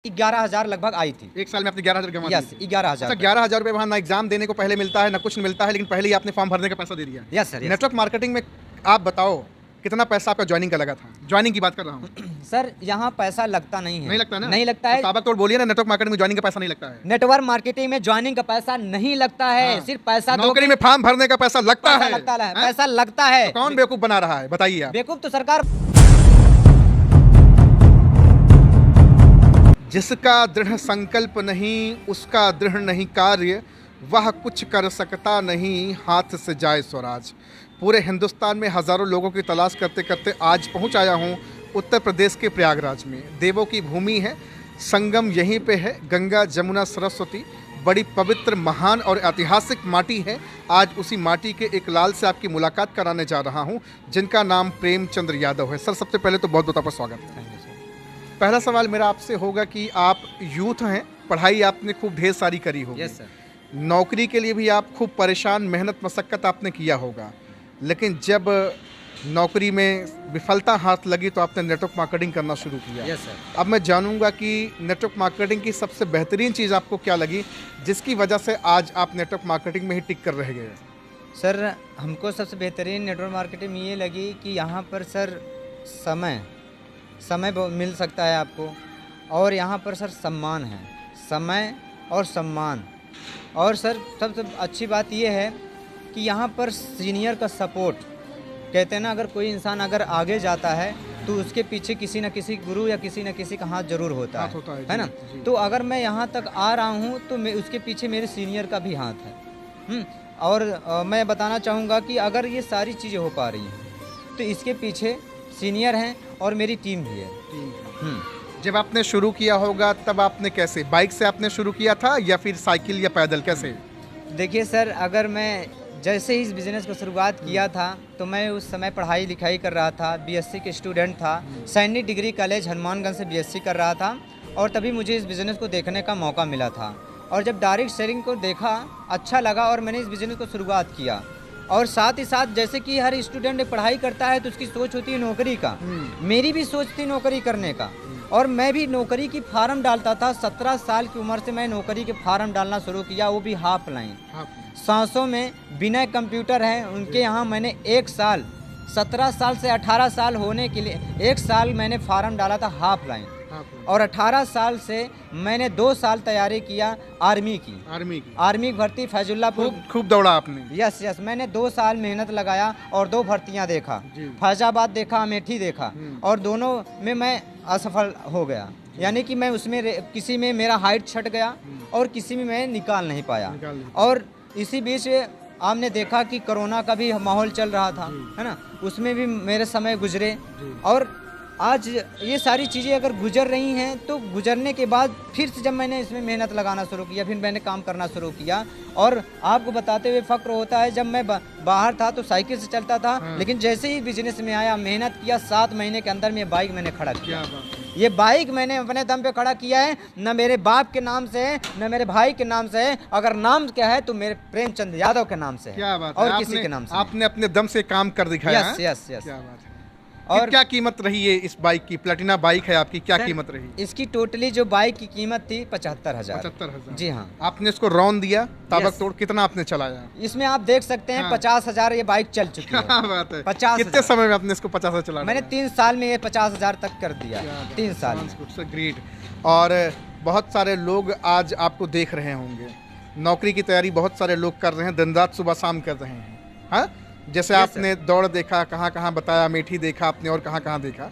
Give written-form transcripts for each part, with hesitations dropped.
11,000 लगभग आई थी। एक साल में आपने 11,000 कमा यस, 11,000। अच्छा, 11,000 रुपये वहाँ ना एग्जाम देने को पहले मिलता है ना कुछ मिलता है, लेकिन पहले ही आपने फॉर्म भरने का पैसा दे दिया। Yes sir, yes. Network marketing में आप बताओ कितना पैसा आपका ज्वाइनिंग का लगा था? ज्वाइनिंग की बात कर रहा हूँ। सर यहाँ पैसा लगता नहीं है। नहीं लगता ना? नहीं लगता है। ताबक तोड़ बोलिए ना, नेटवर्क मार्केटिंग में ज्वाइनिंग का पैसा नहीं लगता है। नेटवर्क मार्केटिंग में ज्वाइनिंग का पैसा नहीं लगता है। हाँ। सिर्फ पैसा नौकरी में फॉर्म भरने का पैसा लगता है। पैसा लगता है। तो कौन बेवकूफ बना रहा है बताइए आप? बेवकूफ तो सरकार। जिसका दृढ़ संकल्प नहीं उसका दृढ़ नहीं कार्य, वह कुछ कर सकता नहीं हाथ से जाए स्वराज। पूरे हिंदुस्तान में हज़ारों लोगों की तलाश करते करते आज पहुंच आया हूं उत्तर प्रदेश के प्रयागराज में। देवों की भूमि है, संगम यहीं पे है, गंगा जमुना सरस्वती, बड़ी पवित्र महान और ऐतिहासिक माटी है। आज उसी माटी के एक लाल से आपकी मुलाकात कराने जा रहा हूं, जिनका नाम प्रेमचंद्र यादव है। सर, सबसे पहले तो बहुत बहुत आपका स्वागत है। पहला सवाल मेरा आपसे होगा कि आप यूथ हैं, पढ़ाई आपने खूब ढेर सारी करी होगी। Yes sir. नौकरी के लिए भी आप खूब परेशान, मेहनत मशक्क़त आपने किया होगा, लेकिन जब नौकरी में विफलता हाथ लगी तो आपने नेटवर्क मार्केटिंग करना शुरू किया। Yes sir. अब मैं जानूंगा कि नेटवर्क मार्केटिंग की सबसे बेहतरीन चीज़ आपको क्या लगी, जिसकी वजह से आज आप नेटवर्क मार्केटिंग में ही टिक कर रह गए? सर, हमको सबसे बेहतरीन नेटवर्क मार्केटिंग में ये लगी कि यहाँ पर सर समय मिल सकता है आपको, और यहाँ पर सर सम्मान है, समय और सम्मान। और सर सबसे अच्छी बात ये है कि यहाँ पर सीनियर का सपोर्ट, कहते हैं ना, अगर कोई इंसान अगर आगे जाता है तो उसके पीछे किसी न किसी गुरु या किसी न किसी का हाथ जरूर होता है ना। तो अगर मैं यहाँ तक आ रहा हूँ तो मैं उसके पीछे मेरे सीनियर का भी हाथ है। और मैं बताना चाहूँगा कि अगर ये सारी चीज़ें हो पा रही हैं तो इसके पीछे सीनियर हैं और मेरी टीम भी है। जब आपने शुरू किया होगा तब आपने कैसे, बाइक से आपने शुरू किया था या फिर साइकिल या पैदल, कैसे? देखिए सर, अगर मैं जैसे ही इस बिज़नेस को शुरुआत किया था तो मैं उस समय पढ़ाई लिखाई कर रहा था, बीएससी के स्टूडेंट था, सैनिक डिग्री कॉलेज हनुमानगंज से बीएससी कर रहा था। और तभी मुझे इस बिज़नेस को देखने का मौका मिला था, और जब डायरेक्ट सेलिंग को देखा अच्छा लगा और मैंने इस बिज़नेस को शुरुआत किया। और साथ ही साथ जैसे कि हर स्टूडेंट पढ़ाई करता है तो उसकी सोच होती है नौकरी का, मेरी भी सोच थी नौकरी करने का, और मैं भी नौकरी की फार्म डालता था। 17 साल की उम्र से मैं नौकरी के फार्म डालना शुरू किया, वो भी हाफ लाइन। सांसों में बिना कंप्यूटर है उनके यहाँ मैंने 1 साल, 17 साल से 18 साल होने के लिए 1 साल मैंने फार्म डाला था हाफ लाइन। और 18 साल से मैंने 2 साल तैयारी किया आर्मी की भर्ती फैजुल्लापुर। खूब दौड़ा आपने? यस, मैंने 2 साल मेहनत लगाया और 2 भर्तियां देखा, फैजाबाद देखा, अमेठी देखा, और दोनों में मैं असफल हो गया। यानी कि मैं उसमें किसी में मेरा हाइट छट गया और किसी में मैं निकाल नहीं पाया। और इसी बीच आपने देखा कि कोरोना का भी माहौल चल रहा था, है ना, उसमें भी मेरे समय गुजरे। और आज ये सारी चीज़ें अगर गुजर रही हैं तो गुजरने के बाद फिर से जब मैंने इसमें मेहनत लगाना शुरू किया, फिर मैंने काम करना शुरू किया। और आपको बताते हुए फ़ख्र होता है, जब मैं बाहर था तो साइकिल से चलता था, लेकिन जैसे ही बिजनेस में आया, मेहनत किया, 7 महीने के अंदर में बाइक मैंने खड़ा किया। ये बाइक मैंने अपने दम पे खड़ा किया है, न मेरे बाप के नाम से है न मेरे भाई के नाम से है। अगर नाम क्या है तो मेरे प्रेमचंद यादव के नाम से है। क्या बात और है, किसी के नाम से आपने अपने दम से काम कर दिखाया। यस। क्या बात है। और क्या कीमत रही है इस बाइक की? प्लेटिना बाइक है आपकी, क्या कीमत रही? इसकी टोटली जो बाइक की कीमत थी 75,000। 75,000? जी हाँ। आपने इसको रौंद दिया ताबक तोड़, कितना आपने चलाया? इसमें आप देख सकते हैं 50,000 ये बाइक चल चुकी है। क्या बात है। 50 कितने समय में आपने इसको 50,000 चलाया? मैंने 3 साल में ये 50,000 तक कर दिया। 3 साल में। ग्रेट। और बहुत सारे लोग आज आपको देख रहे होंगे, नौकरी की तैयारी बहुत सारे लोग कर रहे हैं, दिन रात सुबह शाम कर रहे हैं। हाँ, जैसे आपने दौड़ देखा, कहाँ कहाँ बताया, अमेठी देखा आपने और कहाँ कहाँ देखा,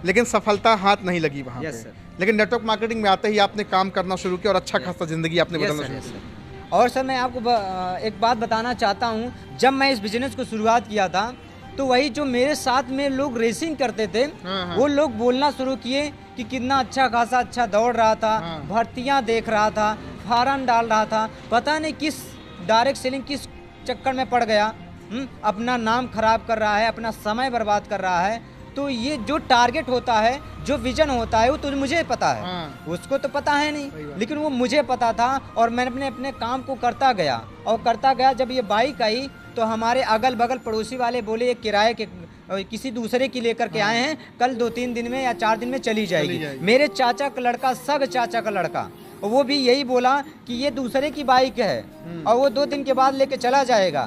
लेकिन सफलता हाथ नहीं लगी वहाँ पे। लेकिन नेटवर्क मार्केटिंग में आते ही आपने काम करना शुरू किया और अच्छा खासा जिंदगी आपने बदलना शुरू किया। और सर, मैं आपको एक बात बताना चाहता हूँ, जब मैं इस बिजनेस को शुरुआत किया था तो वही जो मेरे साथ में लोग रेसिंग करते थे, वो लोग बोलना शुरू किए कि कितना अच्छा खासा अच्छा दौड़ रहा था, भर्तियाँ देख रहा था, फार्म डाल रहा था, पता नहीं किस डायरेक्ट सेलिंग किस चक्कर में पड़ गया, अपना नाम खराब कर रहा है, अपना समय बर्बाद कर रहा है। तो ये जो टारगेट होता है, जो विजन होता है, वो तो मुझे पता है, उसको तो पता है नहीं, लेकिन वो मुझे पता था। और मैंने अपने काम को करता गया और करता गया। जब ये बाइक आई तो हमारे अगल बगल पड़ोसी वाले बोले ये किराए के किसी दूसरे की लेकर के आए हैं, कल 2-3 दिन में या 4 दिन में चली जाएगी। मेरे चाचा का लड़का, सग चाचा का लड़का, वो भी यही बोला कि ये दूसरे की बाइक है और वो 2 दिन के बाद लेके चला जाएगा।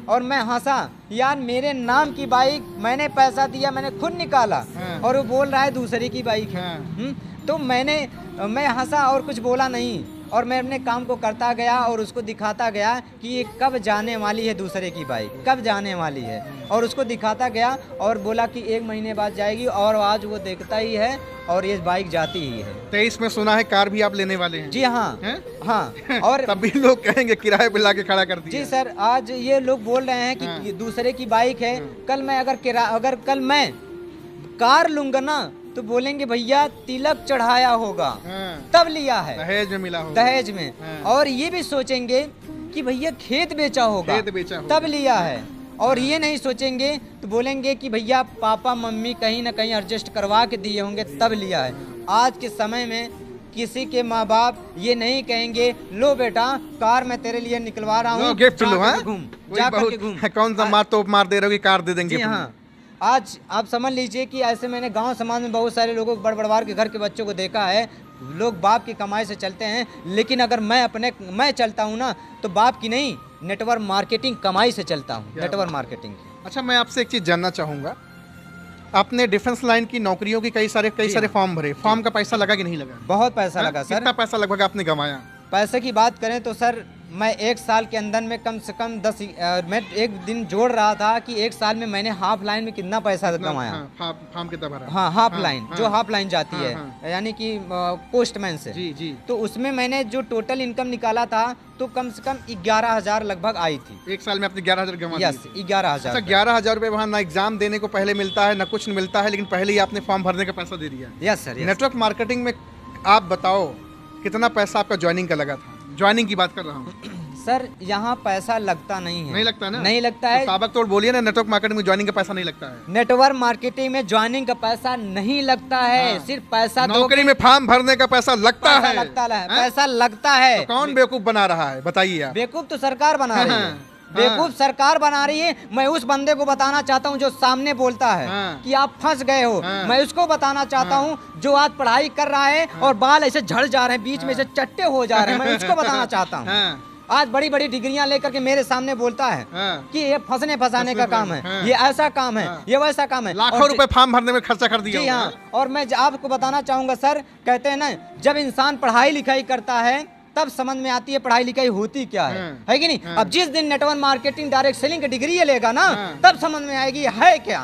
और मैं हंसा, यार मेरे नाम की बाइक, मैंने पैसा दिया, मैंने खुद निकाला और वो बोल रहा है दूसरे की बाइक है। तो मैं हंसा और कुछ बोला नहीं, और मैं अपने काम को करता गया और उसको दिखाता गया कि ये कब जाने वाली है दूसरे की बाइक, कब जाने वाली है, और उसको दिखाता गया और बोला कि 1 महीने बाद जाएगी, और आज वो देखता ही है और ये बाइक जाती ही है। 23 में सुना है कार भी आप लेने वाले हैं? जी हाँ, हाँ। और तभी लोग कहेंगे किराए पे लाके खड़ा कर दिया। जी सर, आज ये लोग बोल रहे हैं कि दूसरे की बाइक है, कल मैं अगर कल मैं कार लूंगा ना तो बोलेंगे भैया तिलक चढ़ाया होगा तब लिया है, दहेज में मिला होगा, दहेज में। और ये भी सोचेंगे कि भैया खेत बेचा होगा तब लिया है, और ये नहीं सोचेंगे तो बोलेंगे कि भैया पापा मम्मी कहीं ना कहीं एडजस्ट करवा के दिए होंगे तब लिया है। आज के समय में किसी के माँ बाप ये नहीं कहेंगे लो बेटा कार मैं तेरे लिए निकलवा रहा हूँ, गिफ्ट लो, जाकर घूम। कौन सा मार तो मार दे रहे हो कि कार दे देंगे। हाँ, आज आप समझ लीजिए कि ऐसे मैंने गांव समाज में बहुत सारे लोगों को, बड़बड़वार के घर के बच्चों को देखा है, लोग बाप की कमाई से चलते हैं, लेकिन अगर मैं चलता हूं ना तो बाप की नहीं, नेटवर्क मार्केटिंग कमाई से चलता हूं, नेटवर्क मार्केटिंग की। अच्छा, मैं आपसे एक चीज़ जानना चाहूँगा, आपने डिफेंस लाइन की नौकरियों की कई सारे फॉर्म भरे, फॉर्म का पैसा लगा कि नहीं लगा? बहुत पैसा लगा सर। कितना पैसा लगभग आपने गंवाया? पैसे की बात करें तो सर मैं 1 साल के अंदर में कम से कम मैं एक दिन जोड़ रहा था कि 1 साल में मैंने हाफ लाइन में कितना पैसा कमाया। फॉर्म कितना भरा? हाँ, हाफ लाइन, जो हाफ लाइन जाती है, यानी कि पोस्टमैन से। जी। तो उसमें मैंने जो टोटल इनकम निकाला था तो कम से कम 11,000 लगभग आई थी। 1 साल में आपने 11,000 गंवा दिए? यस, 11,000। अच्छा, 11,000 रुपये वहाँ ना एग्जाम देने को पहले मिलता है ना कुछ मिलता है, लेकिन पहले ही आपने फॉर्म भरने का पैसा दे दिया। Yes sir. नेटवर्क मार्केटिंग में आप बताओ कितना पैसा आपका ज्वाइनिंग का लगा था? ज्वाइनिंग की बात कर रहा हूँ सर। यहाँ पैसा लगता नहीं है। नहीं लगता ना? नहीं लगता है। साबक तोड़ बोलिए ना, नेटवर्क मार्केटिंग में ज्वाइनिंग का पैसा नहीं लगता है। नेटवर्क मार्केटिंग में ज्वाइनिंग का पैसा नहीं लगता है, सिर्फ पैसा नौकरी में फॉर्म भरने का पैसा लगता है। पैसा लगता है। तो कौन बेवकूफ बना रहा है बताइए आप? बेवकूफ तो सरकार बना रही है, बेवकूफ सरकार बना रही है। मैं उस बंदे को बताना चाहता हूँ जो सामने बोलता है कि आप फंस गए हो, मैं उसको बताना चाहता हूँ जो आज पढ़ाई कर रहा है और बाल ऐसे झड़ जा रहे हैं, बीच में से चट्टे हो जा रहे हैं, मैं उसको बताना चाहता हूँ। आज बड़ी बड़ी डिग्रियां लेकर के मेरे सामने बोलता है कि ये फंसने फंसाने का काम है, ये ऐसा काम है, ये वैसा काम है। लाखों रुपए फॉर्म भरने में खर्चा कर दिया। जी हाँ, और मैं आपको बताना चाहूंगा सर, कहते हैं ना जब इंसान पढ़ाई लिखाई करता है तब समझ में आती है पढ़ाई लिखाई होती क्या है कि नहीं? अब जिस दिन नेटवर्क मार्केटिंग डायरेक्ट सेलिंग की डिग्री ये लेगा ना तब समझ में आएगी है क्या।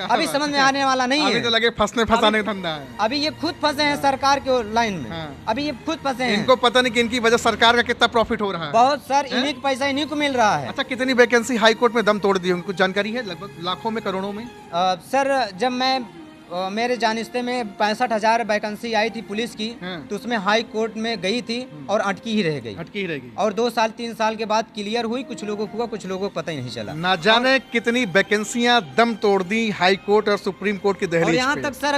अभी समझ में आने वाला नहीं है। अभी तो लगे फंसने फंसाने का धंधा है। अभी ये खुद फंसे हैं सरकार के लाइन में, अभी ये खुद फंसे हैं। इनको पता नहीं कि इनकी वजह सरकार का कितना प्रॉफिट हो रहा है। बहुत सर, इन्हीं का पैसा इन्हीं को मिल रहा है। अच्छा, कितनी वैकेंसी हाई कोर्ट में दम तोड़ दी होंगी, कुछ जानकारी है? लगभग लाखों में, करोड़ों में? सर जब मैं मेरे जानिस्ते में 65,000 वैकेंसी आई थी पुलिस की, तो उसमें हाई कोर्ट में गई थी और अटकी ही रह गई। और 2 साल 3 साल के बाद क्लियर हुई, कुछ लोगों को हुआ, कुछ लोगों को पता ही नहीं चला। ना जाने कितनी वैकेंसियां दम तोड़ दी हाई कोर्ट और सुप्रीम कोर्ट की दहलीज पे। और यहाँ तक सर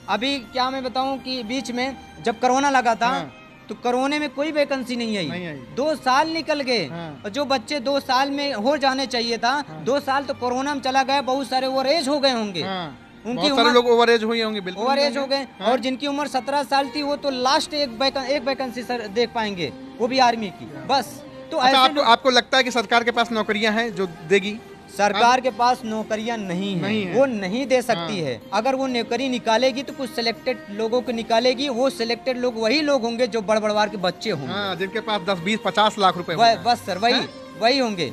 अभी क्या मैं बताऊँ कि बीच में जब कोरोना लगा था तो कोरोना में कोई वैकेंसी नहीं आई। 2 साल निकल गए और जो बच्चे 2 साल में हो जाने चाहिए था, 2 साल तो कोरोना में चला गया। बहुत सारे ओवर एज हो गए होंगे, उनकी सारे लोग ओवर एज हुए होंगे, बिल्कुल ओवर एज हो गए। और जिनकी उम्र 17 साल थी वो तो लास्ट एक वैकेंसी सर देख पाएंगे, वो भी आर्मी की, बस। तो अच्छा, आपको लगता है कि सरकार के पास नौकरियां हैं जो देगी? सरकार के पास नौकरियां नहीं है, वो नहीं दे सकती है। अगर वो नौकरी निकालेगी तो कुछ सिलेक्टेड लोगों को निकालेगी। वो सिलेक्टेड लोग वही लोग होंगे जो बड़बड़वार के बच्चे होंगे, जिनके पास 10, 20, 50 लाख रुपए बस सर, वही होंगे।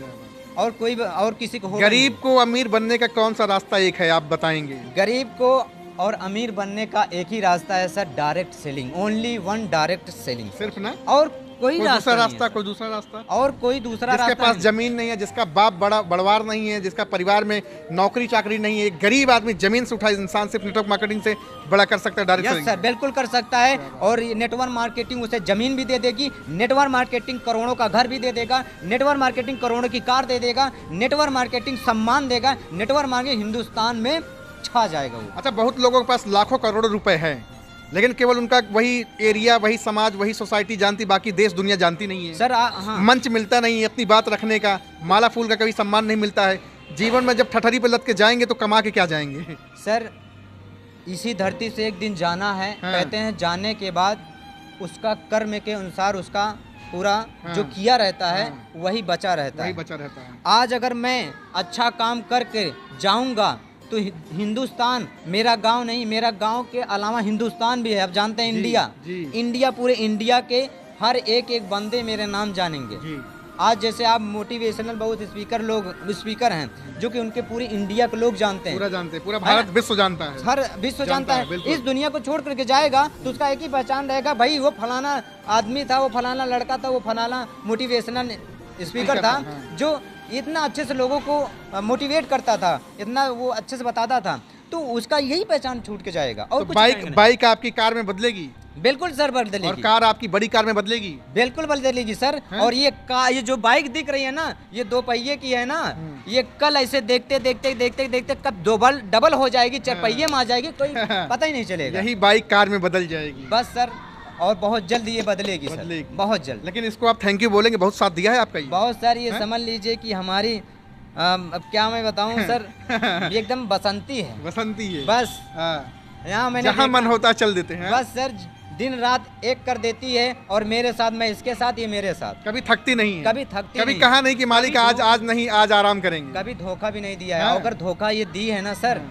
और किसी को गरीब को अमीर बनने का कौन सा रास्ता एक है, आप बताएंगे? गरीब को और अमीर बनने का एक ही रास्ता है sir, direct selling. Only one direct selling, सिर्फ ना? और कोई दूसरा रास्ता और कोई दूसरा रास्ता। जिसके पास जमीन नहीं है, जिसका बाप बड़ा बड़वार नहीं है, जिसका परिवार में नौकरी चाकरी नहीं है, एक गरीब आदमी जमीन से उठा इंसान सिर्फ नेटवर्क मार्केटिंग से बड़ा कर सकता है, डायरेक्ट। यस सर, बिल्कुल कर सकता है। और नेटवर्क मार्केटिंग उसे जमीन भी दे देगी, नेटवर्क मार्केटिंग करोड़ों का घर भी दे देगा, नेटवर्क मार्केटिंग करोड़ों की कार दे देगा, नेटवर्क मार्केटिंग सम्मान देगा, नेटवर्क मार्केटिंग हिंदुस्तान में छा जाएगा वो। अच्छा, बहुत लोगों के पास लाखों करोड़ों रुपए है, लेकिन केवल उनका वही एरिया, वही समाज, वही सोसाइटी जानती, बाकी देश दुनिया जानती नहीं है। सर हाँ। मंच मिलता नहीं है अपनी बात रखने का, माला फूल का कभी सम्मान नहीं मिलता है। जीवन में जब ठठरी पे लद के जाएंगे तो कमा के क्या जाएंगे? सर इसी धरती से एक दिन जाना है। हाँ। कहते हैं जाने के बाद उसका कर्म के अनुसार उसका पूरा हाँ। जो किया रहता है हाँ। वही बचा रहता वही है। बचा रहता है। आज अगर मैं अच्छा काम करके जाऊंगा तो हिंदुस्तान मेरा गांव नहीं, मेरा गांव के अलावा हिंदुस्तान भी है। आप जानते हैं जी, इंडिया, जी। इंडिया पूरे इंडिया के हर एक एक बंदे मेरे नाम जानेंगे। जी। आज जैसे आप मोटिवेशनल बहुत स्पीकर हैं जो कि उनके पूरी इंडिया के लोग जानते हैं, पूरा जानते हैं, पूरा भारत विश्व जानता है। हर विश्व जानता है। बिल्कुल। इस दुनिया को छोड़ करके जाएगा तो उसका एक ही पहचान रहेगा, भाई वो फलाना आदमी था, वो फलाना लड़का था, वो फलाना मोटिवेशनल स्पीकर था हाँ। जो इतना अच्छे से लोगों को मोटिवेट करता था, इतना वो अच्छे से बताता था, तो उसका यही पहचान छूट के जाएगा। और तो कुछ बाइक कहेंगे नहीं। बाइक आपकी कार में बदलेगी बिल्कुल सर और बदलेगी, कार आपकी बड़ी कार में बदलेगी। बिल्कुल बदलेगी सर। हैं? और ये जो बाइक दिख रही है ना, ये 2 पहिए की है ना, ये कल ऐसे देखते देखते देखते देखते कब डबल हो जाएगी, 4 पहिए में आ जाएगी, कोई पता ही नहीं चलेगा। यही बाइक कार में बदल जाएगी। बस सर, और बहुत जल्द ये बदलेगी सर, बदलेगी। बहुत जल्द। लेकिन इसको आप थैंक यू बोलेंगे, बहुत साथ दिया है आपका ये। बहुत सर ये हैं? समझ लीजिए कि हमारी अब क्या मैं बताऊं सर, ये एकदम बसंती है। बसंती है। बस हाँ। यहाँ मैंने जहाँ मन देखा- होता चल देते हैं। बस सर दिन रात एक कर देती है, और मेरे साथ, मैं इसके साथ, ये मेरे साथ, कभी थकती नहीं है। कभी थकती कभी नहीं। कहा नहीं कि मालिक कभी आज नहीं, आज आराम करेंगे। कभी धोखा भी नहीं दिया है। हाँ। अगर धोखा ये दी है ना सर,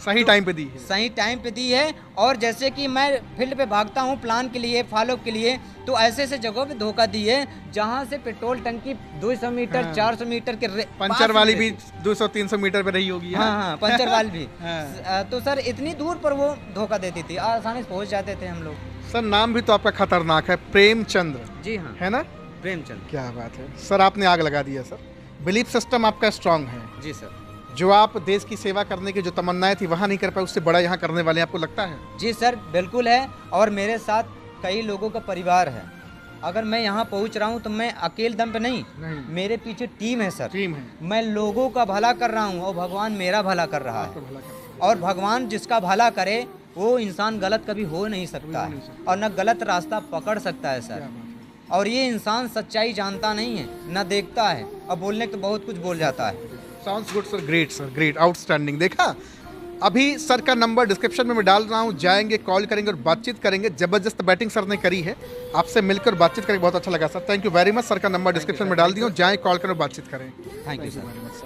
सही टाइम पे दी है। सही टाइम पे दी है। और जैसे कि मैं फील्ड पे भागता हूँ प्लान के लिए, फॉलो के लिए, तो ऐसे ऐसे जगहों पे धोखा दी है जहाँ से पेट्रोल टंकी 200 मीटर हाँ। 400 मीटर के पंचर वाली भी 200-300 मीटर पे रही होगी। हाँ हाँ पंचर वाली भी हाँ। तो सर इतनी दूर पर वो धोखा देती थी, आसानी से पहुँच जाते थे हम लोग। सर नाम भी तो आपका खतरनाक है, प्रेमचंद्र, जी हाँ, है ना? प्रेमचंद। क्या बात है सर, आपने आग लगा दिया सर। बिलीफ सिस्टम आपका स्ट्रांग है। जी सर। जो आप देश की सेवा करने की जो तमन्नाएं थी वहाँ नहीं कर पाए, उससे बड़ा यहाँ करने वाले हैं, आपको लगता है? जी सर बिल्कुल है। और मेरे साथ कई लोगों का परिवार है। अगर मैं यहाँ पहुँच रहा हूँ तो मैं अकेले दम पे नहीं, मेरे पीछे टीम है सर। टीम है। मैं लोगों का भला कर रहा हूँ और भगवान मेरा भला कर रहा आपका है। भला कर। और भगवान जिसका भला करे वो इंसान गलत कभी हो नहीं सकता हो नहीं है, सकता। और न गलत रास्ता पकड़ सकता है क्या सर। बात है। और ये इंसान सच्चाई जानता नहीं है, न देखता है, और बोलने तो बहुत कुछ बोल जाता है। Sounds good sir, great sir, great, outstanding. देखा, अभी सर का नंबर डिस्क्रिप्शन में मैं डाल रहा हूँ, जाएंगे, कॉल करेंगे और बातचीत करेंगे। जबरदस्त बैटिंग सर ने करी है, आपसे मिलकर बातचीत करके बहुत अच्छा लगा sir. Thank you very much. Sir का नंबर डिस्क्रिप्शन में डाल दिया, जाएं, कॉल करें और बातचीत करें। Thank you sir.